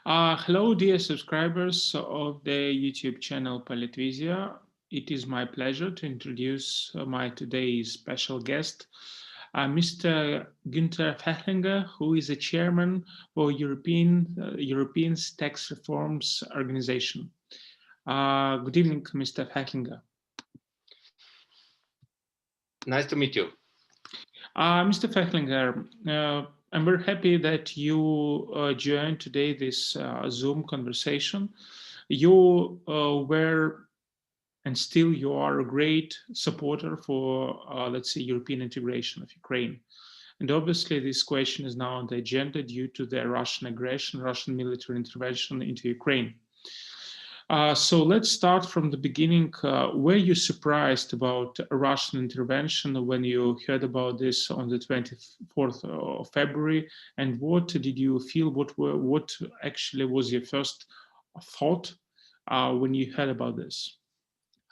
Hello, dear subscribers of the YouTube channel Politvizia. It is my pleasure to introduce my today's special guest, Mr. Gunter Fehlinger, who is a chairman for Europeans Tax Reforms Organization. Good evening, Mr. Fehlinger. Nice to meet you. Mr. Fehlinger, I'm very happy that you joined today this Zoom conversation. You were and still you are a great supporter for, let's say, European integration of Ukraine. And obviously, this question is now on the agenda due to the Russian aggression, Russian military intervention into Ukraine. So let's start from the beginning. Were you surprised about a Russian intervention when you heard about this on the 24th of February? And what did you feel? What actually was your first thought when you heard about this?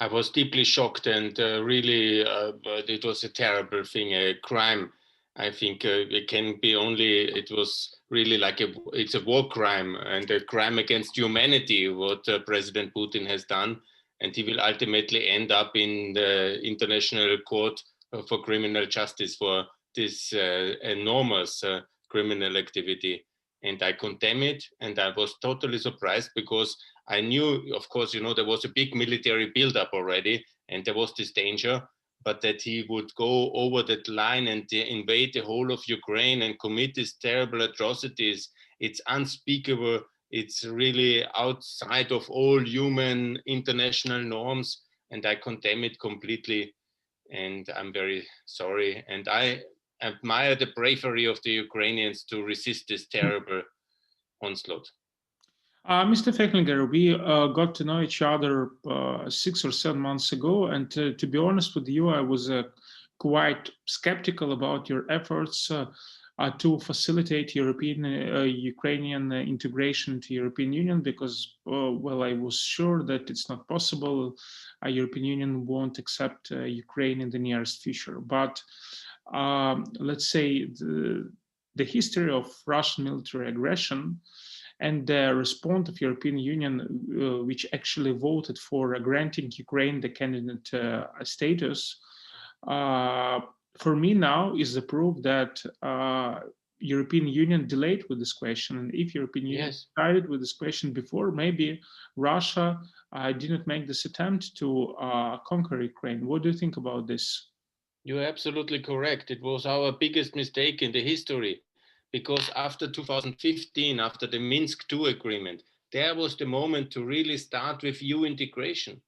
I was deeply shocked and really, it was a terrible thing, a crime. I think it can be only, it was really like it's a war crime and a crime against humanity, what President Putin has done. And he will ultimately end up in the International Court for Criminal Justice for this enormous criminal activity. And I condemn it. And I was totally surprised because I knew, of course, there was a big military buildup already, and there was this danger, but that he would go over that line and invade the whole of Ukraine and commit these terrible atrocities, it's unspeakable. It's really outside of all human international norms, and I condemn it completely. And I'm very sorry. And I admire the bravery of the Ukrainians to resist this terrible onslaught. Mr. Fehlinger, we got to know each other 6 or 7 months ago, and to be honest with you, I was quite skeptical about your efforts to facilitate European Ukrainian integration into European Union because, well, I was sure that it's not possible. European Union won't accept Ukraine in the nearest future. But let's say the history of Russian military aggression and the response of European Union, which actually voted for granting Ukraine the candidate status, for me now is the proof that European Union delayed with this question. And if European Union started with this question before, maybe Russia didn't make this attempt to conquer Ukraine. What do you think about this? You're absolutely correct. It was our biggest mistake in the history because after 2015, after the Minsk II agreement, there was the moment to really start with EU integration.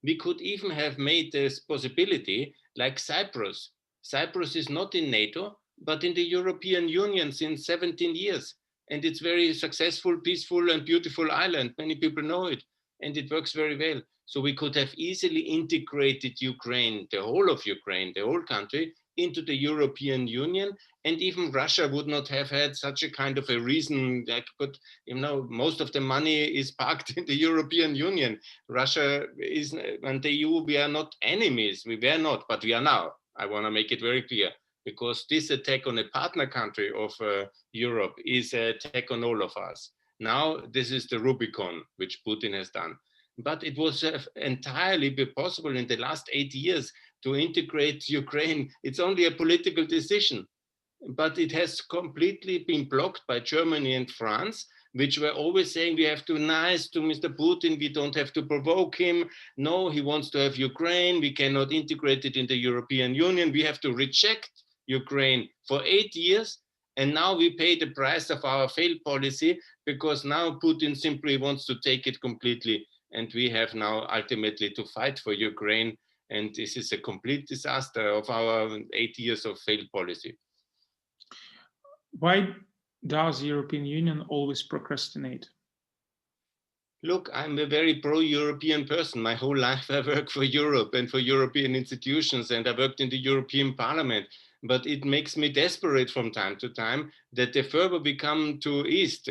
We could even have made this possibility like Cyprus. Cyprus is not in NATO, but in the European Union since 17 years. And it's very successful, peaceful, and beautiful island. Many people know it, and it works very well. So we could have easily integrated Ukraine, the whole of Ukraine, the whole country, into the European Union, and even Russia would not have had such a kind of a reason. But most of the money is parked in the European Union. Russia is and the EU. We are not enemies. We were not, but we are now. I want to make it very clear because this attack on a partner country of Europe is an attack on all of us. Now this is the Rubicon which Putin has done. But it was entirely possible in the last 8 years to integrate Ukraine. It's only a political decision, but it has completely been blocked by Germany and France, which were always saying we have to be nice to Mr. Putin, we don't have to provoke him. No, he wants to have Ukraine, we cannot integrate it in the European Union, we have to reject Ukraine for 8 years. And now we pay the price of our failed policy because now Putin simply wants to take it completely. And we have now ultimately to fight for Ukraine. And this is a complete disaster of our 8 years of failed policy. Why does the European Union always procrastinate? Look, I'm a very pro-European person. My whole life I work for Europe and for European institutions, and I worked in the European Parliament. But it makes me desperate from time to time that the further we come to East,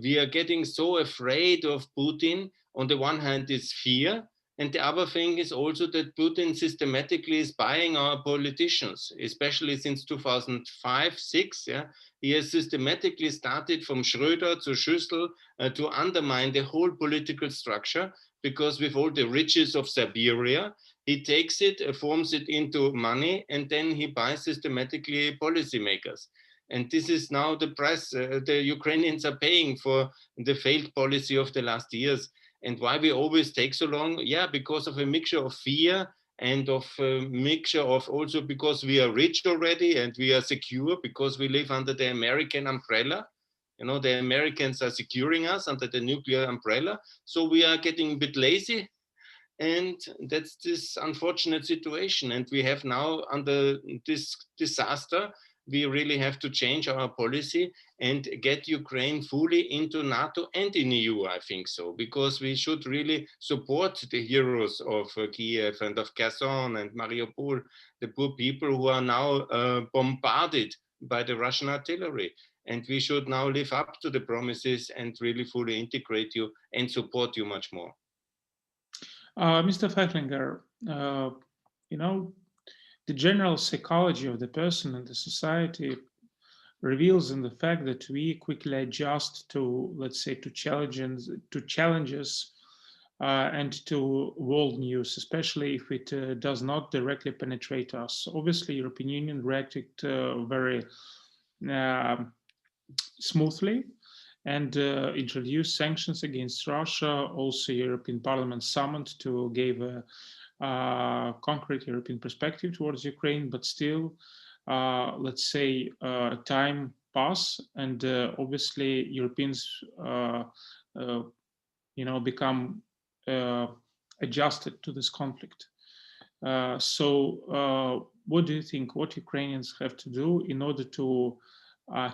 we are getting so afraid of Putin. On the one hand is fear, And the other thing is also that Putin systematically is buying our politicians, especially since 2005-6. Yeah, he has systematically started from Schröder to Schüssel to undermine the whole political structure, because with all the riches of Siberia, he takes it, forms it into money, and then he buys systematically policymakers. And this is now the price the Ukrainians are paying for the failed policy of the last years. And why we always take so long? Yeah, because of a mixture of fear and of a mixture of also because we are rich already and we are secure because we live under the American umbrella. You know, the Americans are securing us under the nuclear umbrella. So we are getting a bit lazy. And that's this unfortunate situation. And we have now, under this disaster, we really have to change our policy and get Ukraine fully into NATO and in EU, I think so, because we should really support the heroes of Kiev and of Kherson and Mariupol, the poor people who are now bombarded by the Russian artillery. And we should now live up to the promises and really fully integrate you and support you much more. Mr. Fehlinger, you know, the general psychology of the person and the society reveals in the fact that we quickly adjust to, let's say, to challenges and to world news, especially if it does not directly penetrate us. Obviously, European Union reacted very uh, smoothly and introduced sanctions against Russia. Also, European Parliament summoned to give a concrete European perspective towards Ukraine, but still, let's say, time pass, and obviously Europeans, become adjusted to this conflict. What do you think? What Ukrainians have to do in order to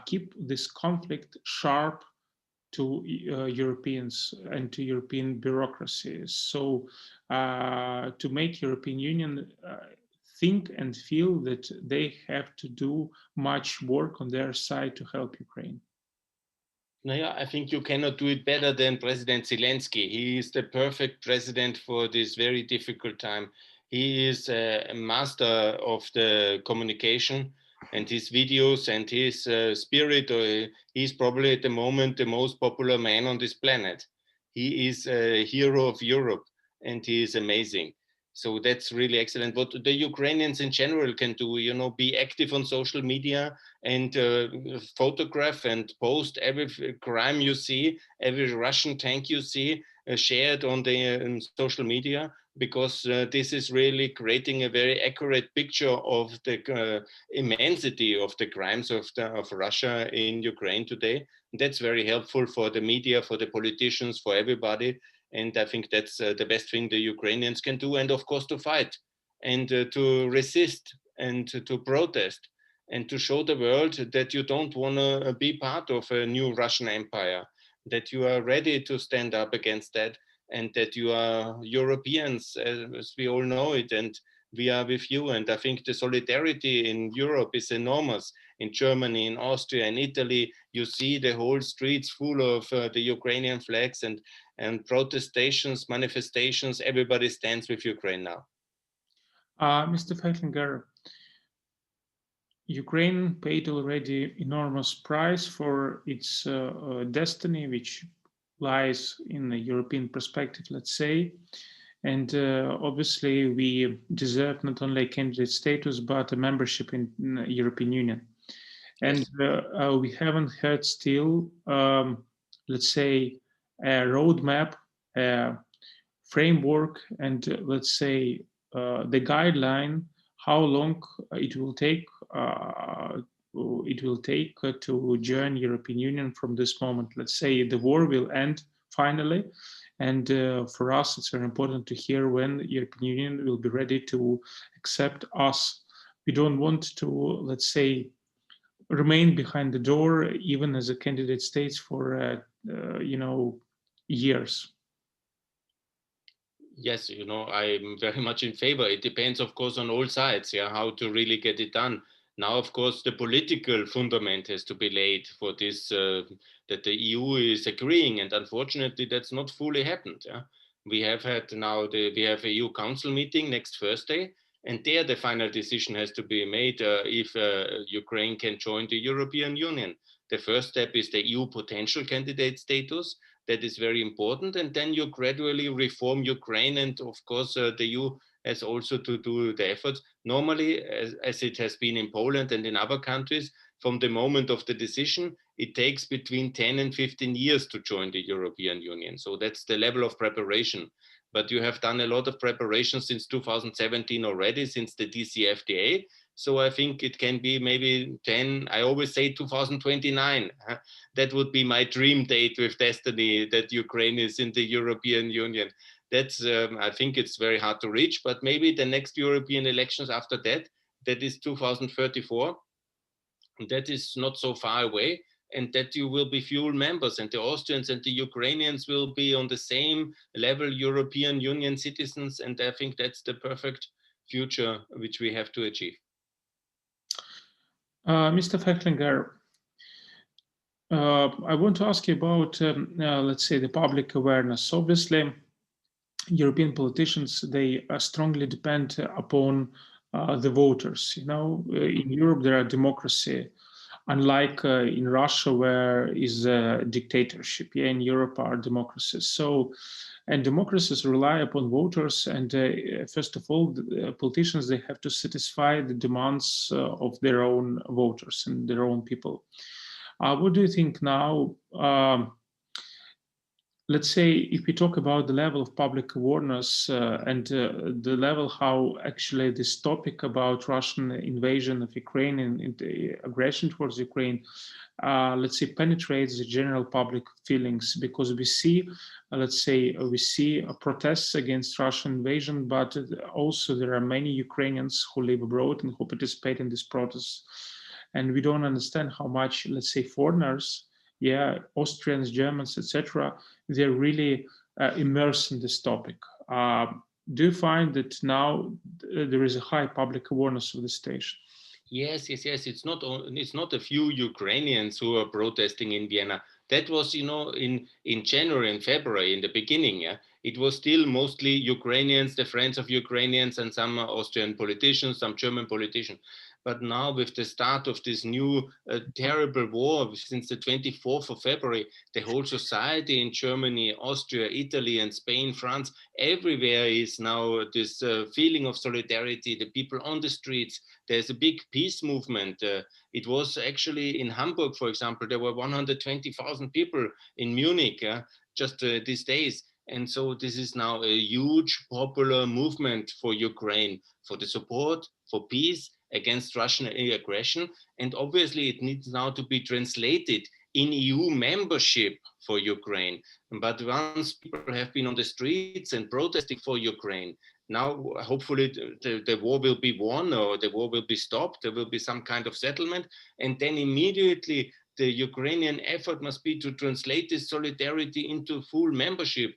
keep this conflict sharp to Europeans and to European bureaucracies? So to make European Union think and feel that they have to do much work on their side to help Ukraine. Naja, I think you cannot do it better than President Zelensky. He is the perfect president for this very difficult time. He is a master of the communication and his videos and his spirit. He's probably at the moment the most popular man on this planet. He is a hero of Europe and he is amazing. So that's really excellent. What the Ukrainians in general can do, be active on social media and photograph and post every crime you see, every Russian tank you see, share it on the social media, because this is really creating a very accurate picture of the immensity of the crimes of Russia in Ukraine today. And that's very helpful for the media, for the politicians, for everybody. And I think that's the best thing the Ukrainians can do. And of course, to fight and to resist and to protest and to show the world that you don't want to be part of a new Russian empire, that you are ready to stand up against that, and that you are Europeans, as we all know it, and we are with you. And I think the solidarity in Europe is enormous. In Germany, in Austria, in Italy, you see the whole streets full of the Ukrainian flags and protestations, manifestations. Everybody stands with Ukraine now. Mr. Fehlinger, Ukraine paid already enormous price for its destiny, which lies in the European perspective, let's say. And obviously, we deserve not only a candidate status, but a membership in the European Union. And we haven't heard still, let's say, a roadmap, a framework, and let's say the guideline how long it will take to join European Union from this moment. Let's say the war will end finally, and for us it's very important to hear when the European Union will be ready to accept us. We don't want to, let's say, remain behind the door even as a candidate states for years. Yes, I'm very much in favor. It depends, of course, on all sides, how to really get it done. Now, of course, the political fundament has to be laid for this, that the EU is agreeing, and unfortunately, that's not fully happened. Yeah? We have had now we have a EU Council meeting next Thursday, and there the final decision has to be made if Ukraine can join the European Union. The first step is the EU potential candidate status. That is very important, and then you gradually reform Ukraine, and of course the EU has also to do the efforts. Normally, as it has been in Poland and in other countries, from the moment of the decision, it takes between 10 and 15 years to join the European Union. So that's the level of preparation. But you have done a lot of preparation since 2017 already, since the DCFTA. So I think it can be maybe 10, I always say 2029. That would be my dream date with destiny, that Ukraine is in the European Union. That's, I think it's very hard to reach, but maybe the next European elections after that, that is 2034. That is not so far away, and that you will be full members, and the Austrians and the Ukrainians will be on the same level European Union citizens, and I think that's the perfect future which we have to achieve. Mr. Fehlinger, I want to ask you about, let's say, the public awareness. Obviously, European politicians, they strongly depend upon the voters. You know, in Europe, there are democracy, unlike in Russia, where is a dictatorship. Yeah, in Europe are democracies. So, and democracies rely upon voters. And first of all, the politicians, they have to satisfy the demands of their own voters and their own people. What do you think now? Let's say if we talk about the level of public awareness and the level how actually this topic about Russian invasion of Ukraine and the aggression towards Ukraine, let's say, penetrates the general public feelings, because we see, let's say, we see protests against Russian invasion, but also there are many Ukrainians who live abroad and who participate in these protests. And we don't understand how much, let's say, foreigners, yeah, Austrians, Germans, etc., they're really immersed in this topic. Do you find that now there is a high public awareness of the station? Yes. It's not a few Ukrainians who are protesting in Vienna. That was, in January and February, in the beginning. Yeah, it was still mostly Ukrainians, the friends of Ukrainians, and some Austrian politicians, some German politicians. But now, with the start of this new terrible war since the 24th of February, the whole society in Germany, Austria, Italy, and Spain, France, everywhere is now this feeling of solidarity, the people on the streets. There's a big peace movement. It was actually in Hamburg, for example, there were 120,000 people in Munich just these days. And so this is now a huge popular movement for Ukraine, for the support, for peace, against Russian aggression. And obviously it needs now to be translated in EU membership for Ukraine. But once people have been on the streets and protesting for Ukraine, now hopefully the war will be won, or the war will be stopped, there will be some kind of settlement, and then immediately the Ukrainian effort must be to translate this solidarity into full membership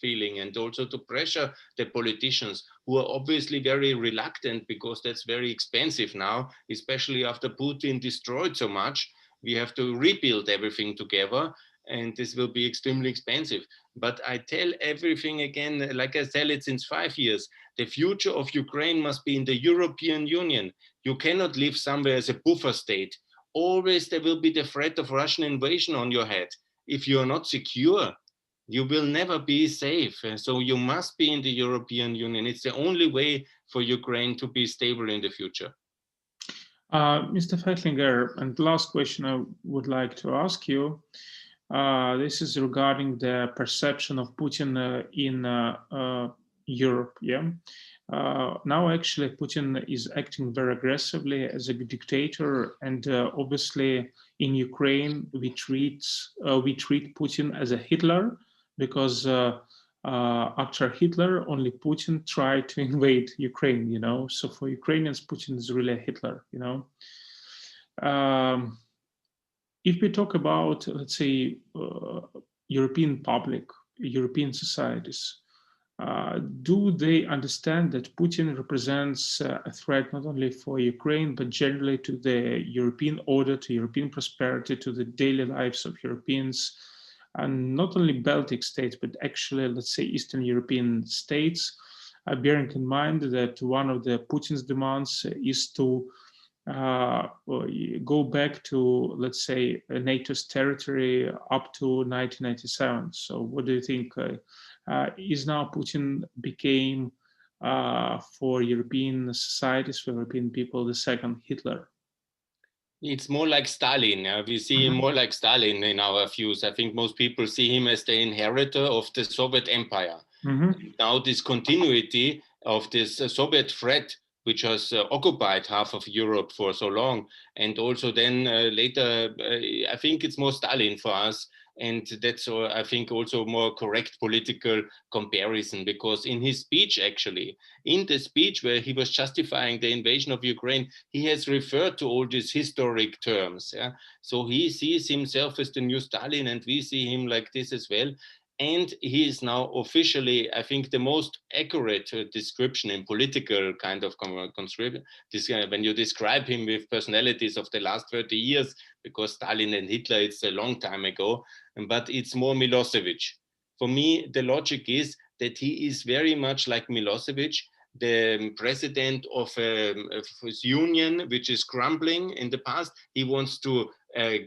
feeling, and also to pressure the politicians, who are obviously very reluctant, because that's very expensive now, especially after Putin destroyed so much. We have to rebuild everything together, and this will be extremely expensive. But I tell everything again, like I tell it since 5 years, the future of Ukraine must be in the European Union. You cannot live somewhere as a buffer state. Always there will be the threat of Russian invasion on your head. If you are not secure, you will never be safe. So you must be in the European Union. It's the only way for Ukraine to be stable in the future. Mr. Fehlinger, and last question I would like to ask you. This is regarding the perception of Putin in Europe. Yeah. Now, actually, Putin is acting very aggressively as a dictator, and obviously, in Ukraine, we treat Putin as a Hitler, because after Hitler, only Putin tried to invade Ukraine. You know, so for Ukrainians, Putin is really a Hitler. You know. If we talk about, let's say, European public, European societies, do they understand that Putin represents a threat not only for Ukraine, but generally to the European order, to European prosperity, to the daily lives of Europeans? and not only Baltic states, but actually, let's say, Eastern European states, bearing in mind that one of the Putin's demands is to go back to, let's say, NATO's territory up to 1997. So what do you think? Is now Putin became, for European societies, for European people, the second Hitler? It's more like Stalin. We see him more like Stalin in our views. I think most people see him as the inheritor of the Soviet Empire. Now this continuity of this Soviet threat, which has occupied half of Europe for so long, and also then later, I think it's more Stalin for us. And that's, I think, also more correct political comparison, because in his speech, actually, in the speech where he was justifying the invasion of Ukraine, he has referred to all these historic terms. Yeah? So he sees himself as the new Stalin, and we see him like this as well. And he is now officially, I think, the most accurate description in political kind of conscription. When you describe him with personalities of the last 30 years, because Stalin and Hitler, it's a long time ago, but it's more Milosevic. For me, the logic is that he is very much like Milosevic, the president of his union, which is crumbling in the past. He wants to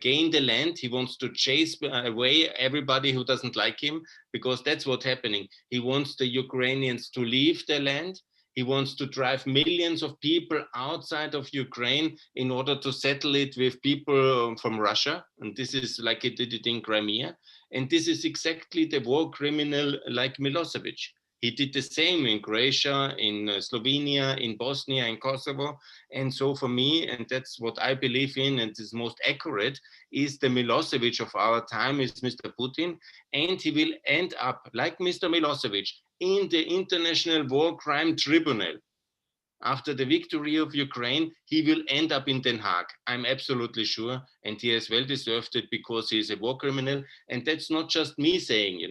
gain the land. He wants to chase away everybody who doesn't like him, because that's what's happening. He wants the Ukrainians to leave the land. He wants to drive millions of people outside of Ukraine in order to settle it with people from Russia. And this is like he did it in Crimea. And this is exactly the war criminal like Milosevic. He did the same in Croatia, in Slovenia, in Bosnia, in Kosovo. And so for me, and that's what I believe in, and is most accurate, is the Milosevic of our time is Mr. Putin. And he will end up, like Mr. Milosevic, in the International War Crime Tribunal. After the victory of Ukraine, he will end up in Den Haag. I'm absolutely sure. And he has well deserved it, because he is a war criminal. And that's not just me saying,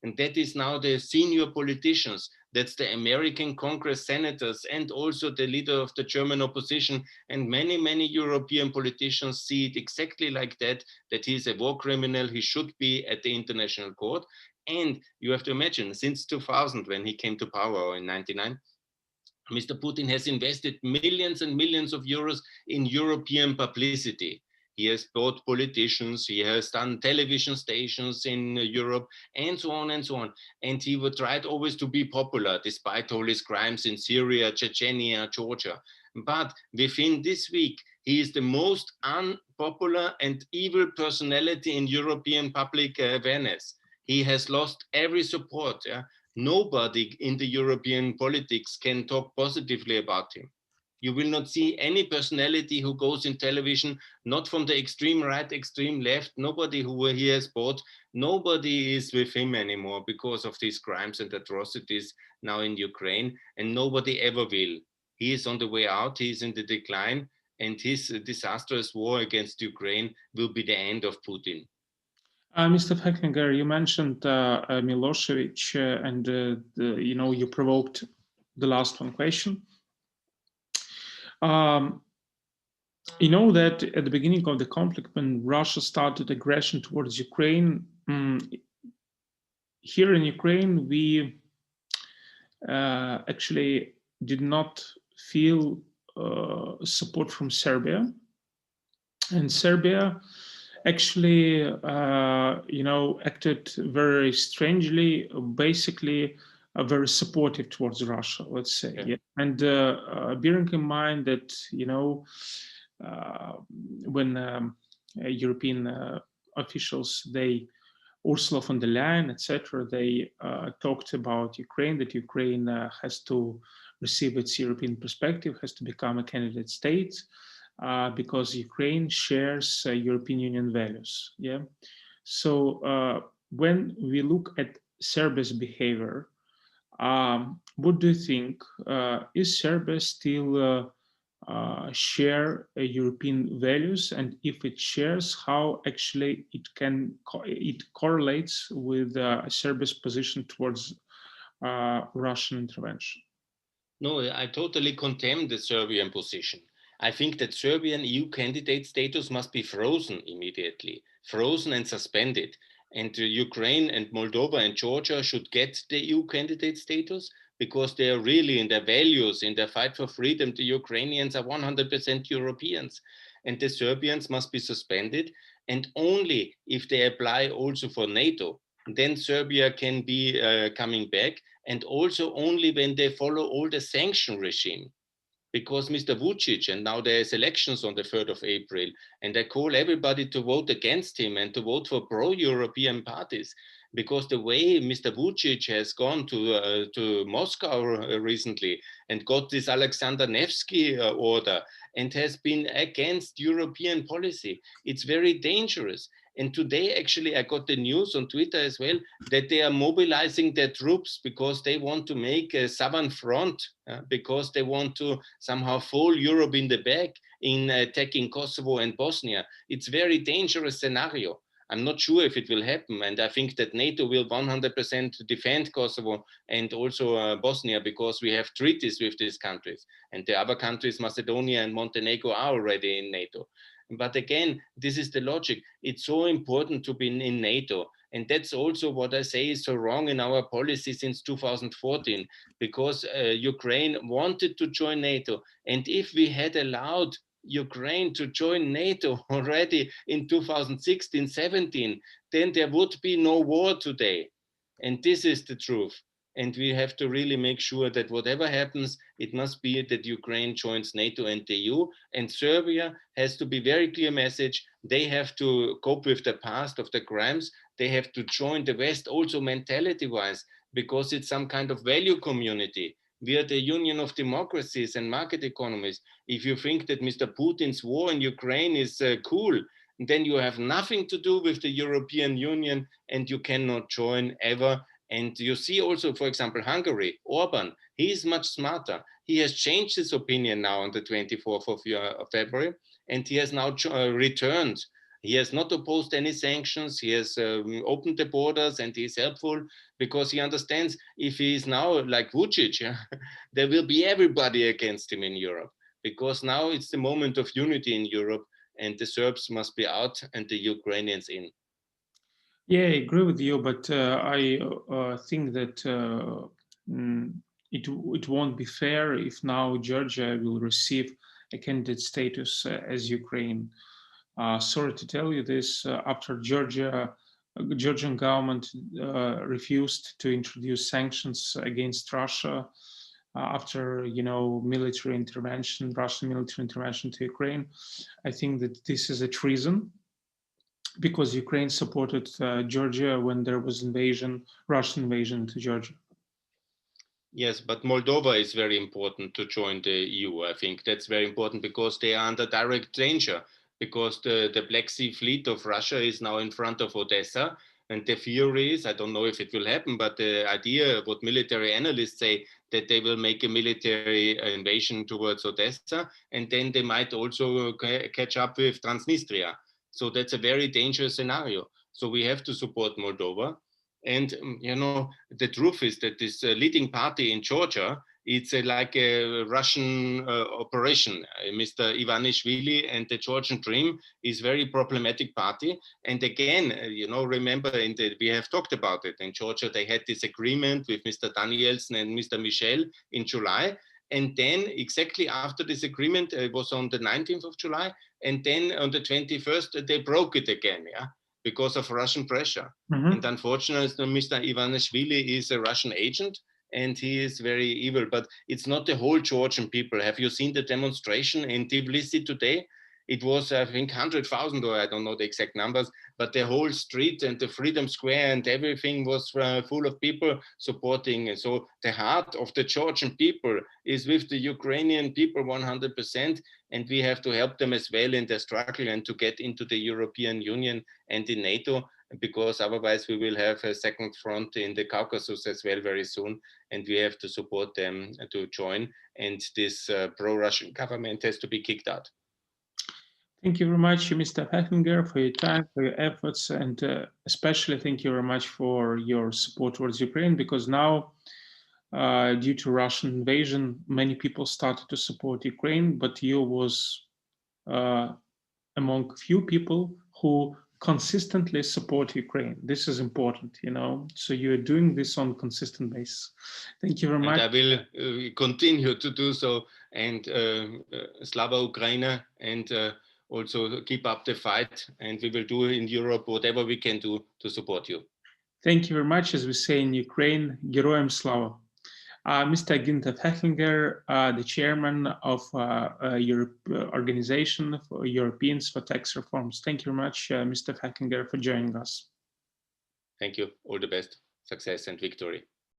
and that is now the senior politicians. That's the American Congress senators, and also the leader of the German opposition. And many, many European politicians see it exactly like that he is a war criminal. He should be at the International Court. And you have to imagine, since 2000, when he came to power, or in 99, Mr. Putin has invested millions and millions of euros in European publicity. He has bought politicians, he has done television stations in Europe, and so on and so on. And he would try always to be popular, despite all his crimes in Syria, Chechnya, Georgia. But within this week, he is the most unpopular and evil personality in European public awareness. He has lost every support. Yeah? Nobody in the European politics can talk positively about him. You will not see any personality who goes in television, not from the extreme right, extreme left, nobody who he has bought, nobody is with him anymore because of these crimes and atrocities now in Ukraine, and nobody ever will. He is on the way out, he is in the decline, and his disastrous war against Ukraine will be the end of Putin. Mr. Fehlinger, you mentioned Milosevic, and you provoked the last one question. You know that at the beginning of the conflict, when Russia started aggression towards Ukraine, here in Ukraine, we actually did not feel support from Serbia. And Serbia actually, acted very strangely, basically very supportive towards Russia, let's say. Yeah. And bearing in mind that, when European officials, Ursula von der Leyen, etc., they talked about Ukraine, that Ukraine has to receive its European perspective, has to become a candidate state, because Ukraine shares European Union values. Yeah. So when we look at Serbia's behavior, what do you think? Is Serbia still share European values, and if it shares, how actually it correlates with Serbia's position towards Russian intervention? No, I totally condemn the Serbian position. I think that Serbian EU candidate status must be frozen immediately, frozen and suspended. And Ukraine and Moldova and Georgia should get the EU candidate status because they are really in their values, in their fight for freedom. The Ukrainians are 100% Europeans, and the Serbians must be suspended. And only if they apply also for NATO, then Serbia can be coming back. And also only when they follow all the sanction regime, because Mr. Vucic, and now there's elections on the 3rd of April, and I call everybody to vote against him and to vote for pro-European parties, because the way Mr. Vucic has gone to Moscow recently and got this Alexander Nevsky order and has been against European policy, it's very dangerous. And today, actually, I got the news on Twitter as well that they are mobilizing their troops because they want to make a southern front, because they want to somehow fold Europe in the back in attacking Kosovo and Bosnia. It's a very dangerous scenario. I'm not sure if it will happen. And I think that NATO will 100% defend Kosovo and also Bosnia, because we have treaties with these countries. And the other countries, Macedonia and Montenegro, are already in NATO. But again, this is the logic. It's so important to be in NATO. And that's also what I say is so wrong in our policy since 2014, because Ukraine wanted to join NATO. And if we had allowed Ukraine to join NATO already in 2016-17, then there would be no war today. And this is the truth. And we have to really make sure that whatever happens, it must be that Ukraine joins NATO and the EU. And Serbia has to be very clear message. They have to cope with the past of the crimes. They have to join the West also mentality-wise, because it's some kind of value community. We are the union of democracies and market economies. If you think that Mr. Putin's war in Ukraine is cool, then you have nothing to do with the European Union and you cannot join ever. And you see also, for example, Hungary, Orban, he is much smarter. He has changed his opinion now on the 24th of February, and he has now returned. He has not opposed any sanctions. He has opened the borders, and he is helpful because he understands if he is now like Vucic, there will be everybody against him in Europe, because now it's the moment of unity in Europe, and the Serbs must be out and the Ukrainians in. Yeah, I agree with you, but I think that it won't be fair if now Georgia will receive a candidate status as Ukraine. Sorry to tell you this. After Georgian government refused to introduce sanctions against Russia after military intervention, Russian military intervention to Ukraine, I think that this is a treason, because Ukraine supported Georgia when there was Russian invasion to Georgia. Yes, but Moldova is very important to join the EU. I think that's very important because they are under direct danger, because the Black Sea fleet of Russia is now in front of Odessa. And the theory is, I don't know if it will happen, but the idea, what military analysts say, that they will make a military invasion towards Odessa, and then they might also catch up with Transnistria. So that's a very dangerous scenario. So we have to support Moldova. And the truth is that this leading party in Georgia, it's like a Russian operation. Mr. Ivanishvili and the Georgian Dream is very problematic party. And again, remember, we have talked about it. In Georgia, they had this agreement with Mr. Danielson and Mr. Michel in July. And then exactly after this agreement, it was on the 19th of July. And then on the 21st, they broke it again, because of Russian pressure. Mm-hmm. And unfortunately, Mr. Ivanishvili is a Russian agent, and he is very evil. But it's not the whole Georgian people. Have you seen the demonstration in Tbilisi today? It was, I think, 100,000, or I don't know the exact numbers, but the whole street and the Freedom Square and everything was full of people supporting. And so the heart of the Georgian people is with the Ukrainian people 100%, and we have to help them as well in their struggle and to get into the European Union and in NATO, because otherwise we will have a second front in the Caucasus as well very soon, and we have to support them to join, and this pro-Russian government has to be kicked out. Thank you very much, Mr. Fehlinger, for your time, for your efforts, and especially thank you very much for your support towards Ukraine, because now, due to Russian invasion, many people started to support Ukraine, but you was among few people who consistently support Ukraine. This is important, so you're doing this on a consistent basis. Thank you very much. And I will continue to do so, and Slava Ukraine, and also keep up the fight, and we will do in Europe whatever we can do to support you. Thank you very much. As we say in Ukraine, Geroyam Slava. Mr. Gunter Fehlinger, the chairman of Europe Organization for Europeans for Tax Reforms. Thank you very much, Mr. Fehlinger, for joining us. Thank you. All the best, success and victory.